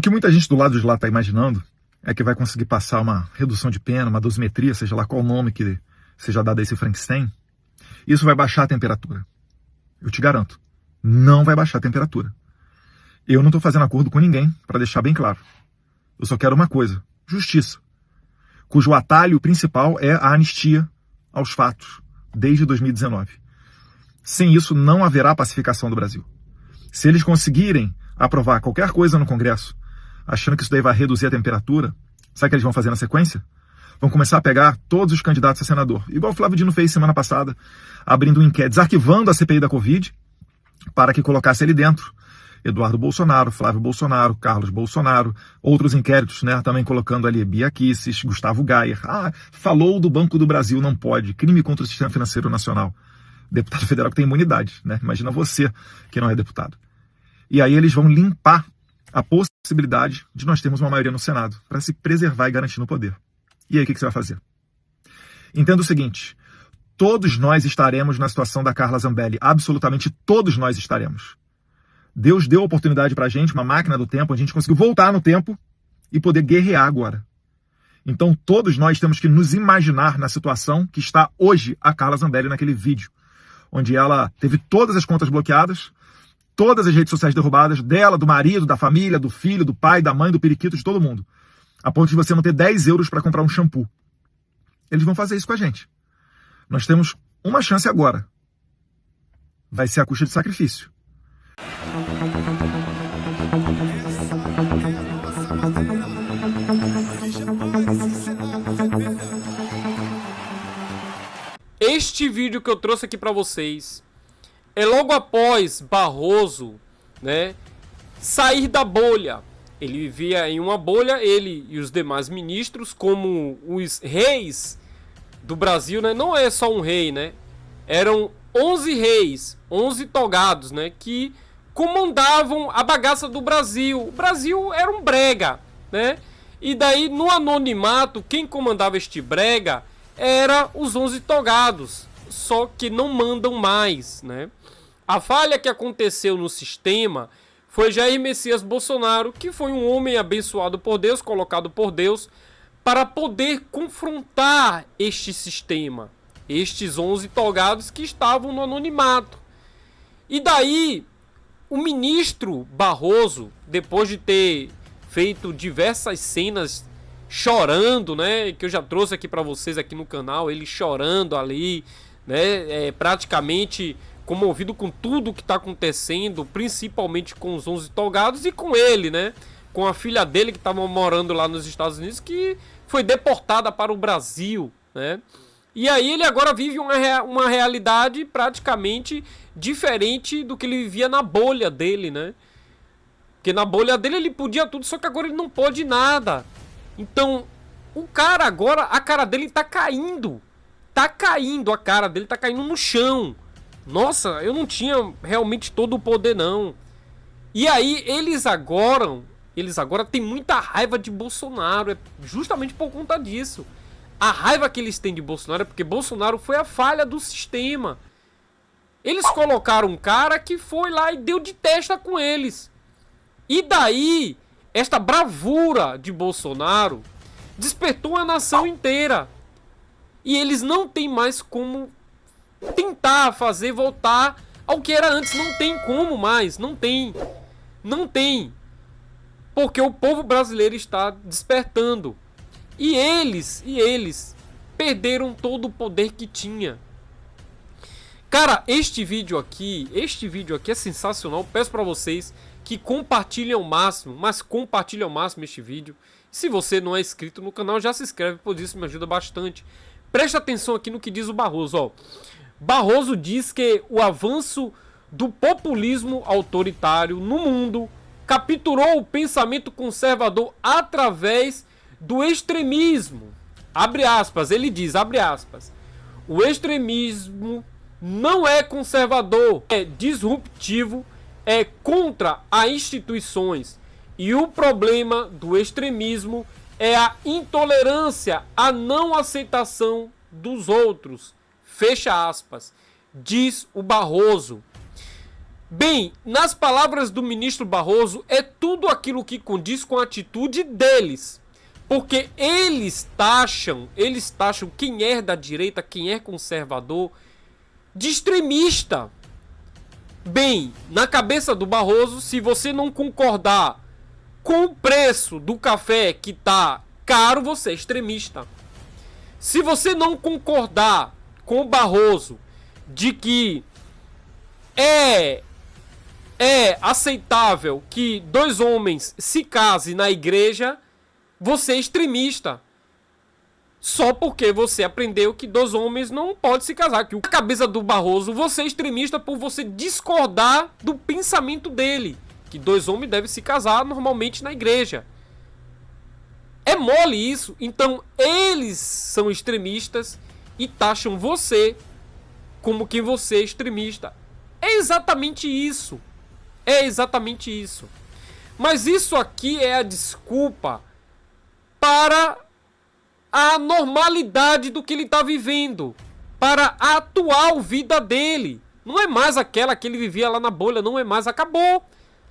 O que muita gente do lado de lá está imaginando é que vai conseguir passar uma redução de pena, uma dosimetria, seja lá qual nome que seja dado a esse Frankenstein. Isso vai baixar a temperatura. Eu te garanto, não vai baixar a temperatura. Eu não estou fazendo acordo com ninguém, para deixar bem claro. Eu só quero uma coisa, justiça, cujo atalho principal é a anistia aos fatos, desde 2019. Sem isso, não haverá pacificação do Brasil. Se eles conseguirem aprovar qualquer coisa no Congresso, achando que isso daí vai reduzir a temperatura, sabe o que eles vão fazer na sequência? Vão começar a pegar todos os candidatos a senador, igual o Flávio Dino fez semana passada, abrindo um inquérito, desarquivando a CPI da Covid, para que colocasse ali dentro Eduardo Bolsonaro, Flávio Bolsonaro, Carlos Bolsonaro, outros inquéritos, né, também colocando ali Bia Kicis, Gustavo Gayer. Falou do Banco do Brasil, não pode, crime contra o sistema financeiro nacional. Deputado federal que tem imunidade, né? Imagina você que não é deputado. E aí eles vão limpar a possibilidade de nós termos uma maioria no Senado, para se preservar e garantir no poder. E aí o que você vai fazer? Entenda o seguinte, todos nós estaremos na situação da Carla Zambelli, absolutamente todos nós estaremos. Deus deu a oportunidade para a gente, uma máquina do tempo, a gente conseguiu voltar no tempo e poder guerrear agora. Então todos nós temos que nos imaginar na situação que está hoje a Carla Zambelli naquele vídeo, onde ela teve todas as contas bloqueadas, todas as redes sociais derrubadas, dela, do marido, da família, do filho, do pai, da mãe, do periquito, de todo mundo. A ponto de você não ter 10 euros para comprar um shampoo. Eles vão fazer isso com a gente. Nós temos uma chance agora. Vai ser a custa de sacrifício. Este vídeo que eu trouxe aqui para vocês é logo após Barroso, né, sair da bolha. Ele vivia em uma bolha, ele e os demais ministros, como os reis do Brasil, né? Não é só um rei, né? Eram 11 reis, 11 togados, né? Que comandavam a bagaça do Brasil. O Brasil era um brega, né? E daí, no anonimato, quem comandava este brega era os 11 togados. Só que não mandam mais, né? A falha que aconteceu no sistema foi Jair Messias Bolsonaro, que foi um homem abençoado por Deus, colocado por Deus, para poder confrontar este sistema, estes 11 togados que estavam no anonimato. E daí, o ministro Barroso, depois de ter feito diversas cenas chorando, né, que eu já trouxe aqui para vocês aqui no canal, ele chorando ali, né, praticamente comovido com tudo que está acontecendo, principalmente com os 11 togados e com ele, né? Com a filha dele que estava morando lá nos Estados Unidos, que foi deportada para o Brasil, né? E aí ele agora vive uma realidade praticamente diferente do que ele vivia na bolha dele, né? Porque na bolha dele ele podia tudo, só que agora ele não pode nada. Então, o cara agora, a cara dele tá caindo. Tá caindo a cara dele, tá caindo no chão. Nossa, eu não tinha realmente todo o poder, não. E aí, eles agora têm muita raiva de Bolsonaro. É justamente por conta disso. A raiva que eles têm de Bolsonaro é porque Bolsonaro foi a falha do sistema. Eles colocaram um cara que foi lá e deu de testa com eles. E daí, esta bravura de Bolsonaro despertou a nação inteira. E eles não têm mais como tentar fazer voltar ao que era antes. Não tem como mais. Não tem. Não tem. Porque o povo brasileiro está despertando. E eles perderam todo o poder que tinha. Cara, este vídeo aqui é sensacional. Peço pra vocês que compartilhem ao máximo, mas compartilhem ao máximo este vídeo. Se você não é inscrito no canal, já se inscreve, pois isso me ajuda bastante. Preste atenção aqui no que diz o Barroso, ó. Barroso diz que o avanço do populismo autoritário no mundo capturou o pensamento conservador através do extremismo. Abre aspas, ele diz, abre aspas. O extremismo não é conservador, é disruptivo, é contra as instituições. E o problema do extremismo é a intolerância, a não aceitação dos outros. Fecha aspas. Diz o Barroso. Bem, nas palavras do ministro Barroso, é tudo aquilo que condiz com a atitude deles. Porque eles taxam quem é da direita, quem é conservador, de extremista. Bem, na cabeça do Barroso, se você não concordar com o preço do café que tá caro, você é extremista. Se você não concordar com o Barroso de que é aceitável que 2 homens se casem na igreja, você é extremista. Só porque você aprendeu que 2 homens não podem se casar. Que a cabeça do Barroso, você é extremista por você discordar do pensamento dele. Que 2 homens devem se casar normalmente na igreja. É mole isso. Então eles são extremistas e taxam você como quem você é extremista. É exatamente isso. É exatamente isso. Mas isso aqui é a desculpa para a normalidade do que ele está vivendo, para a atual vida dele. Não é mais aquela que ele vivia lá na bolha, não é mais. Acabou.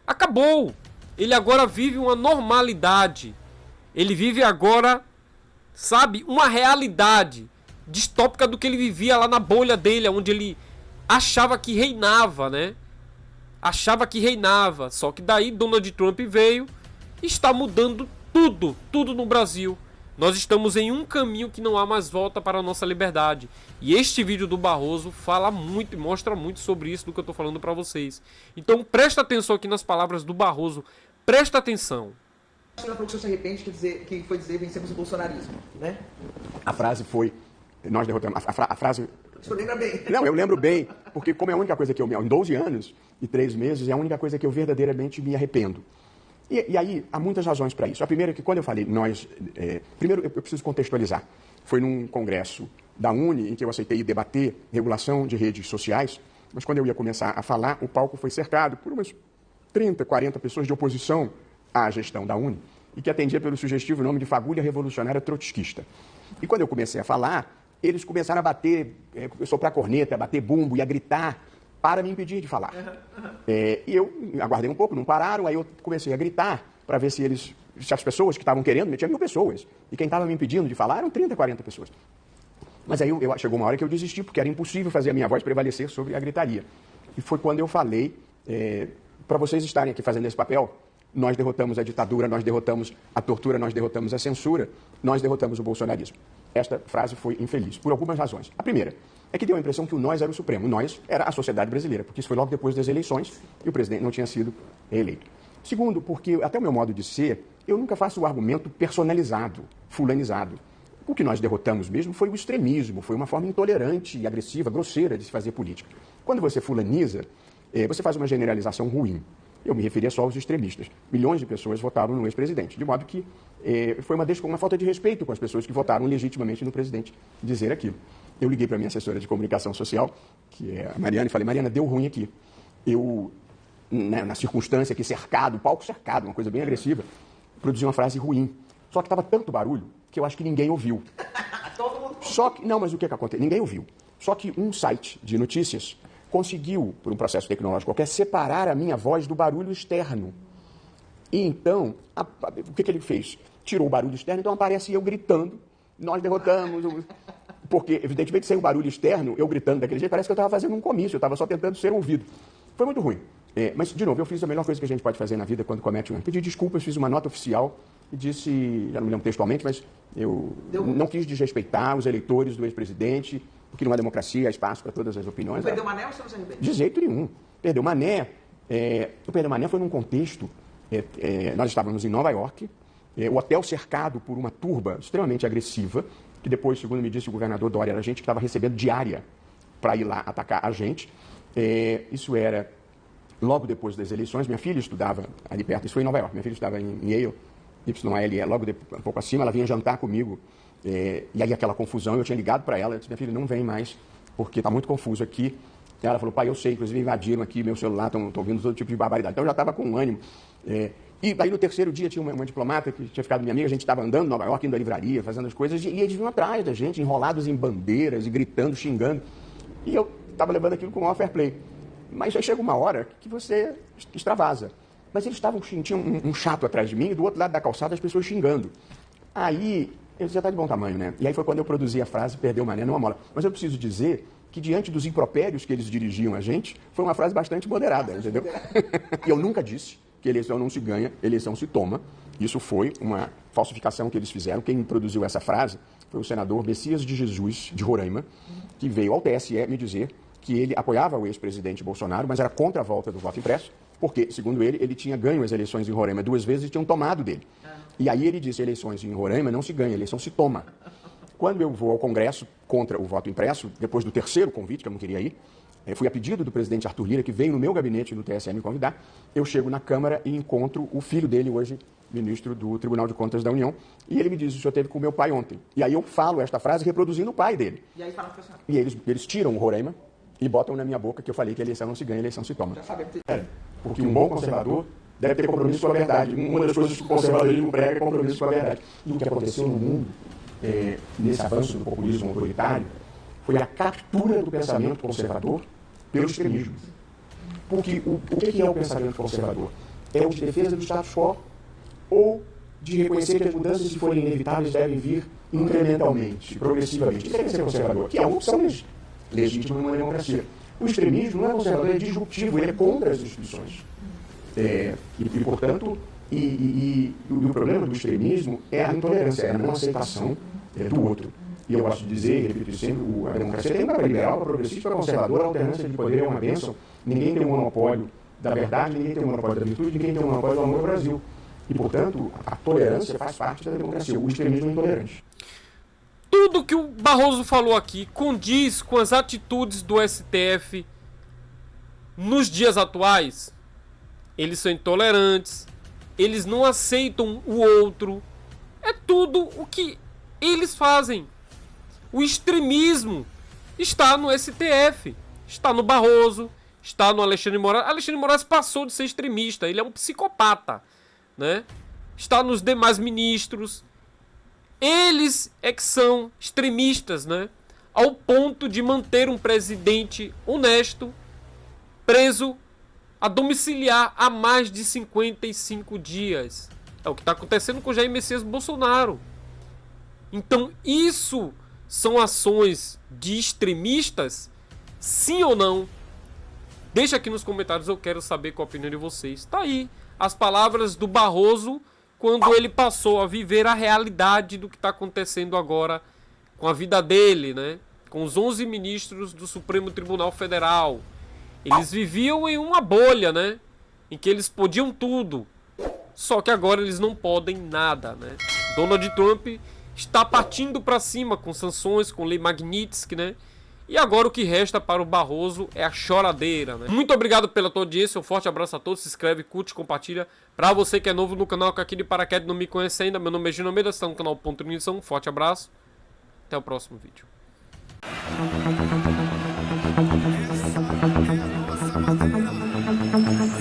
Acabou. Ele agora vive uma normalidade. Ele vive agora, sabe, uma realidade distópica do que ele vivia lá na bolha dele, onde ele achava que reinava, né? Achava que reinava. Só que daí Donald Trump veio e está mudando tudo no Brasil. Nós estamos em um caminho que não há mais volta para a nossa liberdade. E este vídeo do Barroso fala muito e mostra muito sobre isso do que eu estou falando para vocês. Então presta atenção aqui nas palavras do Barroso. Presta atenção. Acho que o senhor se arrepende que foi dizer vencemos o bolsonarismo, né? A frase foi... Nós derrotamos... A frase... O senhor lembra bem? Não, eu lembro bem, porque como é a única coisa que eu... Em 12 anos e 3 meses, é a única coisa que eu verdadeiramente me arrependo. E aí, há muitas razões para isso. A primeira é que quando eu falei nós... primeiro, eu preciso contextualizar. Foi num congresso da Uni, em que eu aceitei debater regulação de redes sociais, mas quando eu ia começar a falar, o palco foi cercado por umas 30, 40 pessoas de oposição à gestão da Uni, e que atendia pelo sugestivo nome de Fagulha Revolucionária Trotskista. E quando eu comecei a falar, eles começaram a bater, soprar corneta, a bater bumbo e a gritar para me impedir de falar. E eu aguardei um pouco, não pararam, aí eu comecei a gritar para ver se as pessoas que estavam querendo, tinha 1000 pessoas, e quem estava me impedindo de falar eram 30, 40 pessoas. Mas aí chegou uma hora que eu desisti, porque era impossível fazer a minha voz prevalecer sobre a gritaria. E foi quando eu falei, para vocês estarem aqui fazendo esse papel, nós derrotamos a ditadura, nós derrotamos a tortura, nós derrotamos a censura, nós derrotamos o bolsonarismo. Esta frase foi infeliz, por algumas razões. A primeira é que deu a impressão que o nós era o Supremo. O nós era a sociedade brasileira, porque isso foi logo depois das eleições e o presidente não tinha sido reeleito. Segundo, porque até o meu modo de ser, eu nunca faço o argumento personalizado, fulanizado. O que nós derrotamos mesmo foi o extremismo, foi uma forma intolerante e agressiva, grosseira de se fazer política. Quando você fulaniza, você faz uma generalização ruim. Eu me referia só aos extremistas. Milhões de pessoas votaram no ex-presidente, de modo que foi uma falta de respeito com as pessoas que votaram legitimamente no presidente dizer aquilo. Eu liguei para a minha assessora de comunicação social, que é a Mariana, e falei, Mariana, deu ruim aqui. Eu, na circunstância aqui, cercado, palco cercado, uma coisa bem agressiva, produzi uma frase ruim. Só que estava tanto barulho que eu acho que ninguém ouviu. Não, mas o que aconteceu? Ninguém ouviu. Só que um site de notícias conseguiu, por um processo tecnológico qualquer, separar a minha voz do barulho externo. E então, o que ele fez? Tirou o barulho externo, então aparece eu gritando, nós derrotamos. Porque, evidentemente, sem o barulho externo, eu gritando daquele jeito, parece que eu estava fazendo um comício, eu estava só tentando ser ouvido. Foi muito ruim. Mas, de novo, eu fiz a melhor coisa que a gente pode fazer na vida quando comete um erro. Pedi desculpas, fiz uma nota oficial e disse, já não me lembro textualmente, mas eu não quis desrespeitar os eleitores do ex-presidente, porque numa democracia há espaço para todas as opiniões. Perdeu Mané ou você não se arrepende? De jeito nenhum. Perdeu Mané. O Perdeu Mané foi num contexto... nós estávamos em Nova York, o hotel cercado por uma turba extremamente agressiva, que depois, segundo me disse o governador Dória, era gente que estava recebendo diária para ir lá atacar a gente. Isso era logo depois das eleições. Minha filha estudava ali perto, isso foi em Nova York. Minha filha estudava em Yale, YALE, logo depois, um pouco acima, ela vinha jantar comigo. E aí aquela confusão, eu tinha ligado para ela, eu disse, minha filha, não vem mais, porque está muito confuso aqui. E ela falou, pai, eu sei, inclusive invadiram aqui meu celular, estão ouvindo todo tipo de barbaridade. Então eu já estava com ânimo. E aí no terceiro dia tinha uma diplomata que tinha ficado minha amiga, a gente estava andando em Nova York, indo à livraria, fazendo as coisas, e eles vinham atrás da gente, enrolados em bandeiras, e gritando, xingando. E eu estava levando aquilo com o maior fair play. Mas aí chega uma hora que você extravasa. Mas eles tinha um chato atrás de mim e do outro lado da calçada as pessoas xingando. Aí, eu dizia, tá de bom tamanho, né? E aí foi quando eu produzi a frase, perdeu o mané numa mola. Mas eu preciso dizer que diante dos impropérios que eles dirigiam a gente, foi uma frase bastante moderada, entendeu? E eu nunca disse que eleição não se ganha, eleição se toma. Isso foi uma falsificação que eles fizeram. Quem produziu essa frase foi o senador Messias de Jesus, de Roraima, que veio ao TSE me dizer que ele apoiava o ex-presidente Bolsonaro, mas era contra a volta do voto impresso, porque, segundo ele tinha ganho as eleições em Roraima 2 vezes e tinham tomado dele. E aí ele disse, eleições em Roraima não se ganha, eleição se toma. Quando eu vou ao Congresso contra o voto impresso, depois do terceiro convite, que eu não queria ir, fui a pedido do presidente Arthur Lira, que veio no meu gabinete no TSE me convidar, eu chego na Câmara e encontro o filho dele, hoje ministro do Tribunal de Contas da União, e ele me diz, o senhor esteve com o meu pai ontem. E aí eu falo esta frase reproduzindo o pai dele. E aí fala pro senhor. E eles tiram o Roraima e botam na minha boca que eu falei que a eleição não se ganha, a eleição se toma. Já sabe. Porque um bom conservador deve ter compromisso com a verdade. Uma das coisas que o conservadorismo prega é compromisso com a verdade. E o que aconteceu no mundo, nesse avanço do populismo autoritário, foi a captura do pensamento conservador pelo extremismo. Porque o que é o pensamento conservador? É o de defesa do status quo ou de reconhecer que as mudanças, se forem inevitáveis, devem vir incrementalmente, progressivamente. Isso é ser conservador, que é uma opção legítima numa democracia. O extremismo não é conservador, é disruptivo, ele é contra as instituições. Portanto, o problema do extremismo é a intolerância, é a não aceitação do outro. E eu gosto de dizer, e repito sempre, a democracia tem para liberal, para progressista, para conservador, a alternância de poder é uma bênção. Ninguém tem um monopólio da verdade, ninguém tem um monopólio da virtude, ninguém tem um monopólio do amor ao Brasil. E, portanto, a tolerância faz parte da democracia. O extremismo é intolerante. Tudo que o Barroso falou aqui condiz com as atitudes do STF nos dias atuais. Eles são intolerantes, eles não aceitam o outro. É tudo o que eles fazem. O extremismo está no STF, está no Barroso, está no Alexandre de Moraes. Alexandre de Moraes passou de ser extremista, ele é um psicopata, né? Está nos demais ministros. Eles é que são extremistas, né? Ao ponto de manter um presidente honesto preso a domiciliar há mais de 55 dias. É o que está acontecendo com Jair Messias Bolsonaro. Então isso são ações de extremistas? Sim ou não? Deixa aqui nos comentários, eu quero saber qual a opinião de vocês. Tá aí as palavras do Barroso quando ele passou a viver a realidade do que está acontecendo agora com a vida dele, né? Com os 11 ministros do Supremo Tribunal Federal. Eles viviam em uma bolha, né? Em que eles podiam tudo. Só que agora eles não podem nada, né? Donald Trump está partindo para cima com sanções, com lei Magnitsky, né? E agora o que resta para o Barroso é a choradeira, né? Muito obrigado pela tua audiência, um forte abraço a todos, se inscreve, curte, compartilha. Para você que é novo no canal, que aqui de paraquedas não me conhece ainda, meu nome é Gino Almeida, está no canal Ponto de Ignição, um forte abraço, até o próximo vídeo.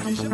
Deixa